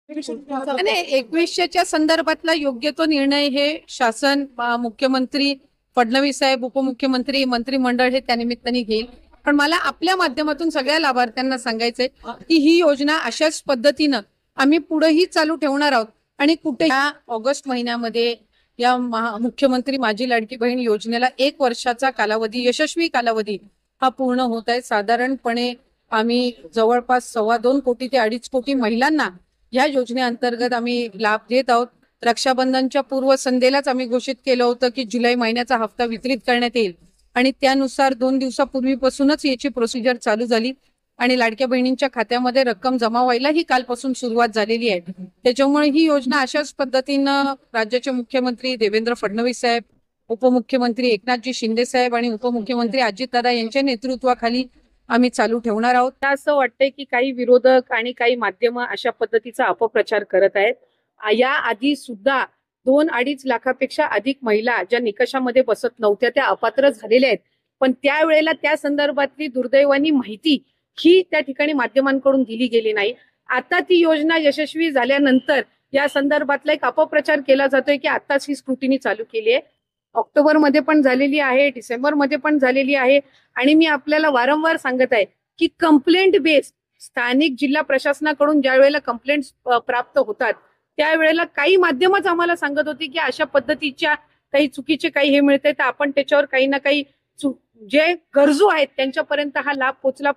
आणि 2100च्या संदर्भातला योग्य तो निर्णय हे शासन, मुख्यमंत्री फडणवीस साहेब, उपमुख्यमंत्री, मंत्रिमंडळ हे त्यानिमित्ताने घेईल. पण मला आपल्या माध्यमातून सगळ्या लाभार्थ्यांना सांगायचंय की ही योजना अशाच पद्धतीनं आम्ही पुढेही चालू ठेवणार आहोत. आणि कुठे या ऑगस्ट महिन्यामध्ये या मुख्यमंत्री माझी लाडकी बहीण योजनेला 1 वर्षाचा कालावधी, यशस्वी कालावधी हा पूर्ण होत आहे. साधारणपणे आम्ही जवळपास 2.25 कोटी ते 2.5 कोटी महिलांना या योजनेअंतर्गत आम्ही लाभ देत आहोत. रक्षाबंधनच्या पूर्वसंध्येलाच आम्ही घोषित केलं होतं की जुलै महिन्याचा हप्ता वितरित करण्यात येईल आणि त्यानुसार 2 दिवसापूर्वीपासूनच याची प्रोसिजर चालू झाली आणि लाडक्या बहिणींच्या खात्यामध्ये रक्कम जमा व्हायला ही कालपासून सुरुवात झालेली आहे. त्याच्यामुळे ही योजना अशाच पद्धतीनं राज्याचे मुख्यमंत्री देवेंद्र फडणवीस साहेब, उपमुख्यमंत्री एकनाथजी शिंदे साहेब आणि उपमुख्यमंत्री अजितदादा यांच्या नेतृत्वाखाली आम्ही चालू ठेवणार आहोत. असं वाटतंय की काही विरोधक आणि काही माध्यम अशा पद्धतीचा अपप्रचार करत आहेत. या आधी सुद्धा 2-2.5 लाखापेक्षा अधिक महिला ज्या निकषामध्ये बसत नव्हत्या त्या अपात्र झालेल्या आहेत. पण त्यावेळेला त्या संदर्भातली दुर्दैवानी माहिती ही त्या ठिकाणी माध्यमांकडून दिली गेली नाही. आता ती योजना यशस्वी झाल्यानंतर या संदर्भातला एक अपप्रचार केला जातोय की आताच ही स्क्रुटिनी चालू केली आहे. ऑक्टोबर मध्ये पण झालेली आहे, डिसेंबर मध्ये पण झालेली आहे. आणि मी आपल्याला वारंवार सांगत आहे की कंप्लेंट बेस्ड स्थानिक जिल्हा प्रशासनाकडून ज्या वेळेला कंप्लेंट्स प्राप्त होतात त्यावेळेला काही माध्यमच आम्हाला सांगत होती की अशा पद्धतीच्या काही चुकीचे काही हे मिळते तर आपण त्याच्यावर काही ना काही जे गरजू आहेत त्यांच्यापर्यंत हा लाभ पोहोचला